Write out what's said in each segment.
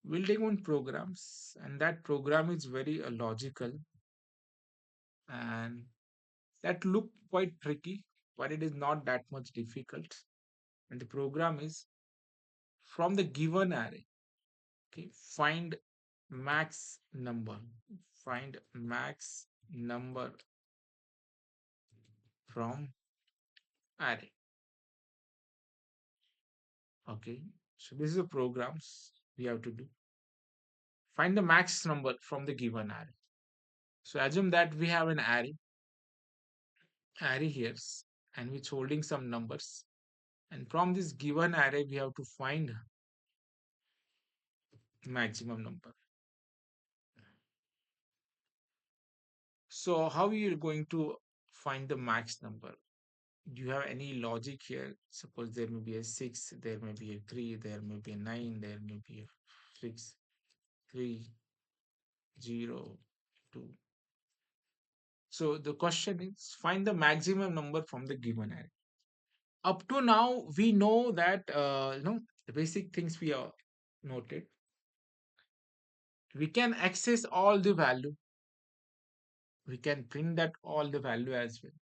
We'll take one programs, and that program is very logical, and that look quite tricky, but it is not that much difficult. And the program is from the given array. Okay, max number. Find max number from array. Okay, so this is the programs we have to do. Find the max number from the given array. So assume that we have an array here, and which holding some numbers. And from this given array, we have to find maximum number. So how are you going to find the max number? Do you have any logic here? Suppose there may be a 6, there may be a 3, there may be a 9, there may be a 6, 3, 0, 2. So the question is find the maximum number from the given array. Up to now, we know that the basic things we are noted. We can access all the value. We can print that all the value as well.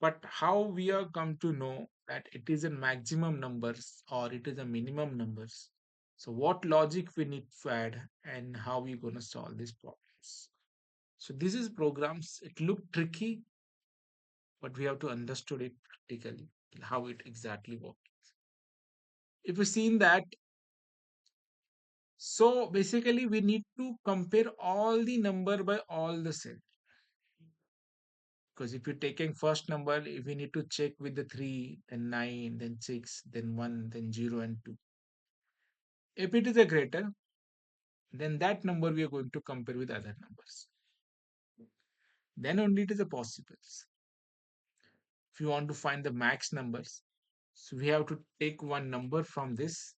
But how we are come to know that it is a maximum numbers or it is a minimum numbers? So what logic we need to add and how we gonna solve these problems? So this is programs. It look tricky, but we have to understood it practically how it exactly works. If we seen that, so basically we need to compare all the number by all the cell. Because if you're taking first number, if we need to check with the 3, then 9, then 6, then 1, then 0 and 2. If it is a greater, then that number we are going to compare with other numbers. Then only it is a possible. If you want to find the max numbers, so we have to take one number from this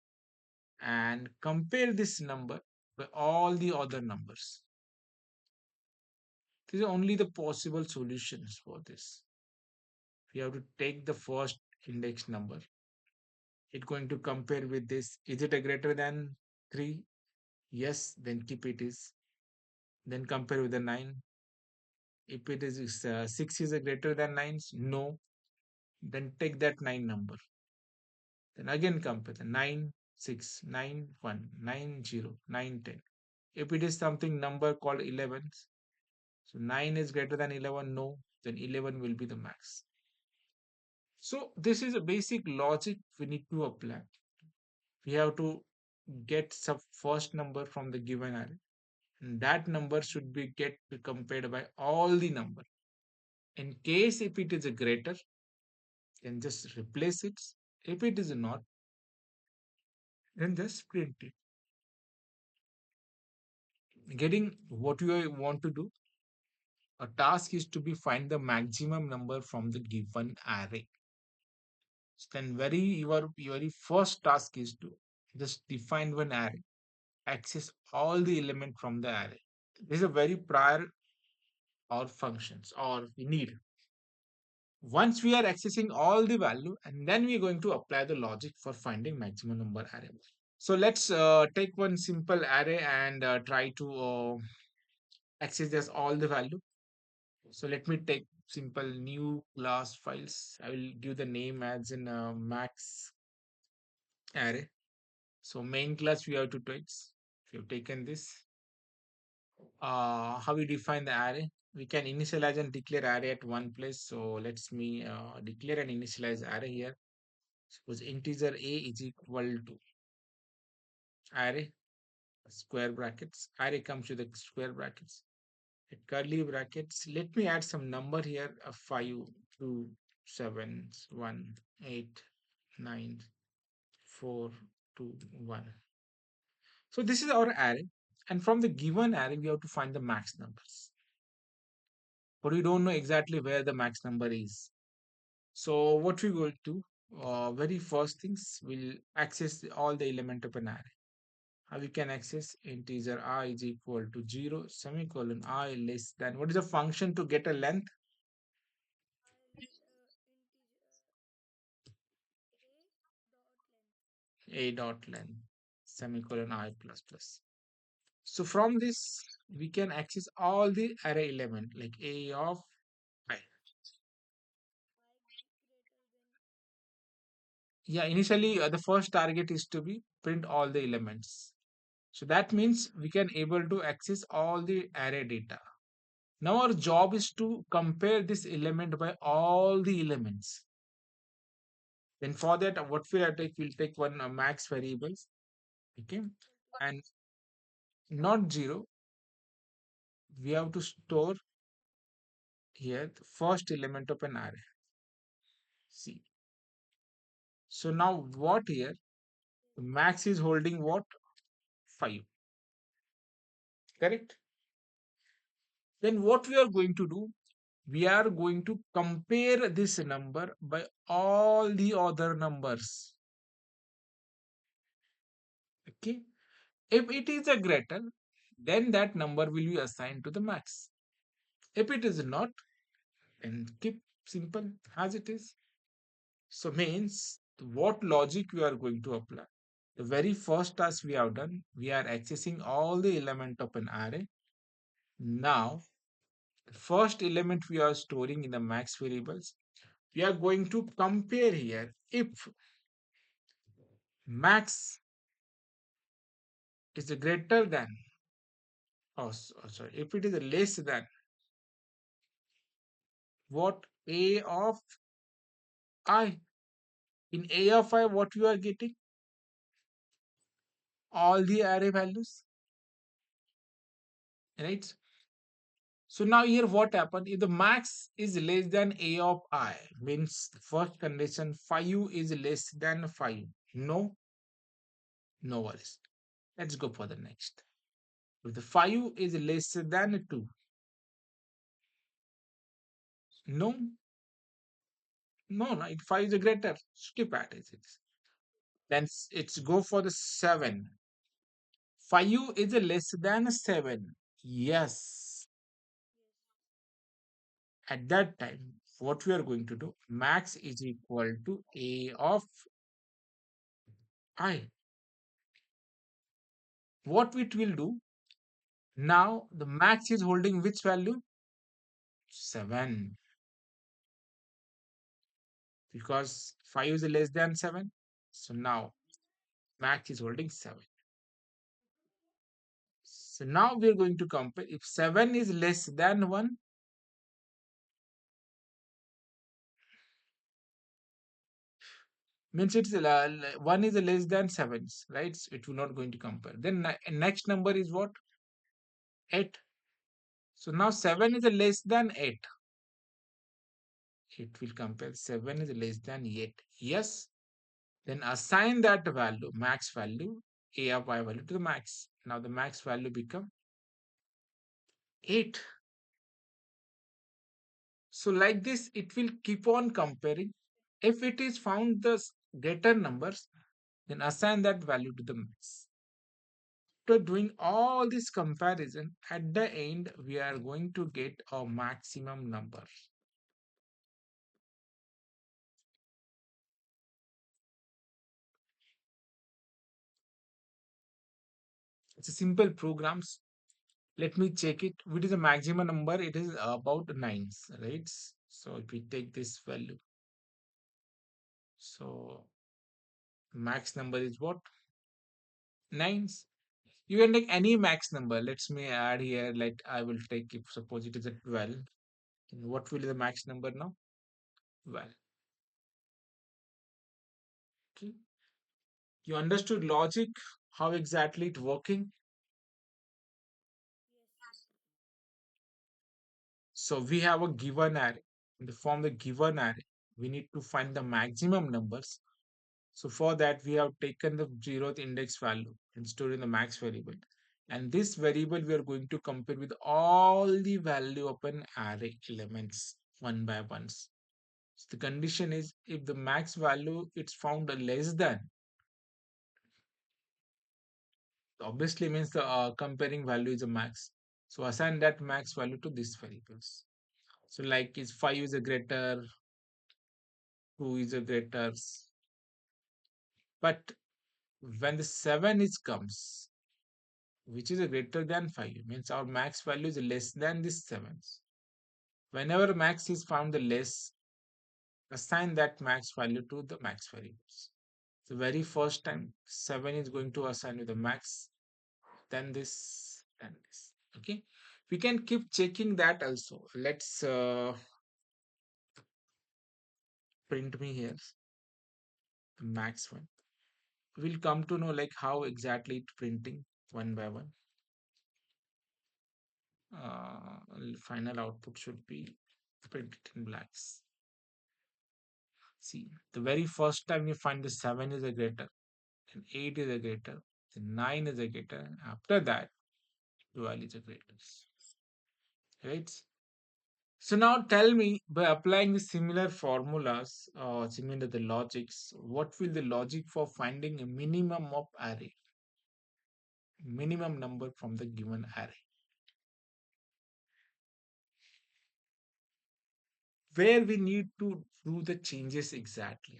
and compare this number with all the other numbers. These are only the possible solutions for this. We have to take the first index number. It's going to compare with this. Is it a greater than 3? Yes, then keep it is. Then compare with the 9. If it is 6 is a greater than 9, no. Then take that 9 number. Then again compare the 9, 6, 9, 1, 9, 0, 9, 10. If it is something number called 11, so 9 is greater than 11, no. Then 11 will be the max. So this is a basic logic we need to apply. We have to get some first number from the given array, and that number should be get compared by all the number. In case if it is a greater, then just replace it. If it is not, then just print it. Getting what you want to do, a task is to be find the maximum number from the given array. So then your very first task is to just define one array, access all the element from the array. This is a very prior or functions or we need. Once we are accessing all the value, and then we're going to apply the logic for finding maximum number array. So let's take one simple array and try to access this all the value. So let me take simple new class files. I will give the name as in max array. So main class we have to take. If you've taken this, how we define the array? We can initialize and declare array at one place. So let's me declare and initialize array here. Suppose integer a is equal to array square brackets. Array comes with the square brackets. At curly brackets, let me add some number here: 5, 2, 7, 1, 8, 9, 4, 2, 1. So this is our array, and from the given array, we have to find the max numbers. But we don't know exactly where the max number is. So what we will do, very first things, we'll access all the element of an array. How we can access integer I is equal to 0, semicolon I less than. What is the function to get a length? Integer a dot length. A dot length. semicolon I plus plus. So from this, we can access all the array element like A of I. Yeah, initially the first target is to be print all the elements. So that means we can able to access all the array data. Now our job is to compare this element by all the elements. Then for that, what we'll take, we'll take one max variables, okay, and not zero. We have to store here the first element of an array. See. So now what here? Max is holding what? 5. Correct? Then what we are going to do? We are going to compare this number by all the other numbers. Okay. If it is a greater, then that number will be assigned to the max. If it is not, then keep simple as it is. So means what logic we are going to apply. The very first task we have done, we are accessing all the element of an array. Now, the first element we are storing in the max variables. We are going to compare here if max is greater than, sorry, if it is less than what A of I. In A of I, what you are getting? All the array values, right? So now here what happened? If the max is less than A of I, means the first condition 5 is less than 5. No, no worries. Let's go for the next. If the 5 is less than 2, no, no, 5 is greater. Skip at it. Then it's go for the 7. 5 is less than 7. Yes. At that time, what we are going to do, max is equal to A of I. What it will do, now the max is holding which value? 7. Because 5 is less than 7. So now max is holding 7. So now we are going to compare. If 7 is less than 1, means it's 1 is less than 7, right? So it will not going to compare. Then next number is what? 8. So now 7 is less than 8. It will compare 7 is less than 8. Yes. Then assign that value, max value, A of I value to the max. Now the max value become 8. So like this, it will keep on comparing. If it is found the greater numbers, then assign that value to the max. After doing all this comparison, at the end, we are going to get a maximum number. It's a simple programs. Let me check it. What is the maximum number? It is about 9, right? So if we take this value, so max number is what? 9. You can take any max number. Let's me add here. Let I will take if suppose it is a 12. What will be the max number now? 12. Okay. You understood logic, how exactly it working. So we have a given array. In the form the given array, we need to find the maximum numbers. So for that, we have taken the zeroth index value and stored in the max variable. And this variable we are going to compare with all the value of an array elements one by one. So the condition is if the max value it's found less than, obviously means the comparing value is a max. So assign that max value to these variables. So like is 5 is a greater, 2 is a greater, but When the 7 is comes, which is a greater than 5, means our max value is less than this 7. Whenever max is found the less, assign that max value to the max variables. The very first time 7 is going to assign you the max, then this, then this. Okay. We can keep checking that also. Let's print me here the max one. We'll come to know like how exactly it printing one by one. Final output should be printed in blacks. See, the very first time you find the 7 is a greater, then 8 is a greater, then 9 is a greater, and after that 12 is a greater. Right? So now tell me, by applying the similar formulas, similar the logics, what will the logic for finding a minimum of array, minimum number from the given array? Where we need to do the changes exactly?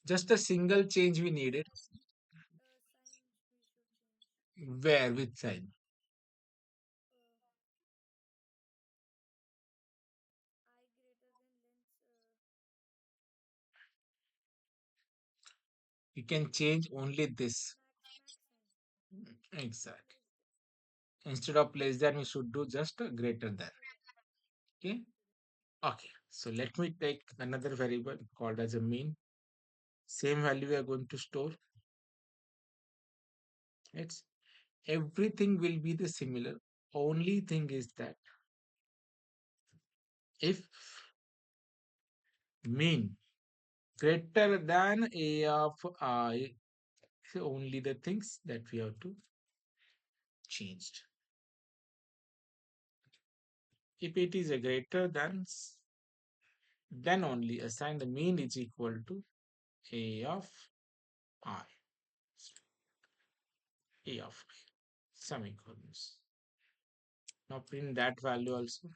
Just a single change we needed. Sign we should change. Where with sign? Uh, I greater than length. You can change only this. Max sign. Exactly. Less than. Instead of less than, we should do just a greater than. Greater than. Okay. Okay. So let me take another variable called as a mean. Same value we are going to store. It's everything will be the similar. Only thing is that if mean greater than a of I, so only the things that we have to change. If it is a greater than, then only assign the mean is equal to a of I. A of I. Semicolons. Now print that value also.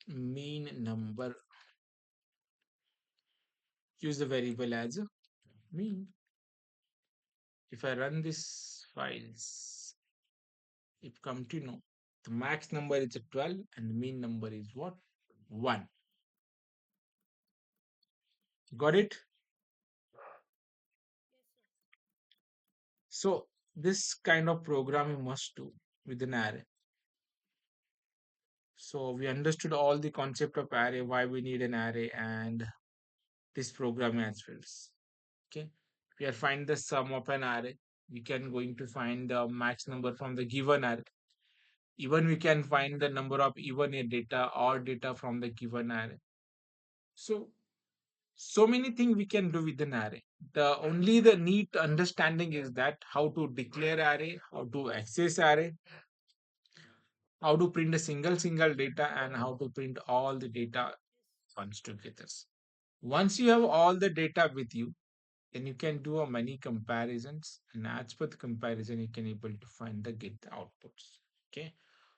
Mean number. Use the variable as a mean. If I run this files, it come to know the max number is a 12 and the mean number is what? 1. Got it? Yes, sir. So this kind of program you must do with an array. So we understood all the concept of array, why we need an array, and this program as well. Okay. We are find the sum of an array. We can going to find the max number from the given array. Even we can find the number of even a data or data from the given array. So so many things we can do with an array. The only the neat understanding is that how to declare array, how to access array, how to print a single data, and how to print all the data Yes. once together. Once you have all the data with you, then you can do a many comparisons, and as per the comparison, you can able to find the get the outputs. Okay,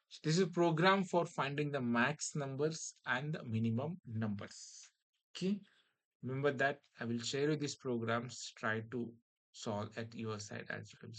so this is a program for finding the max numbers and the minimum numbers. Okay, remember that I will share you these programs. Try to solve at your side as well.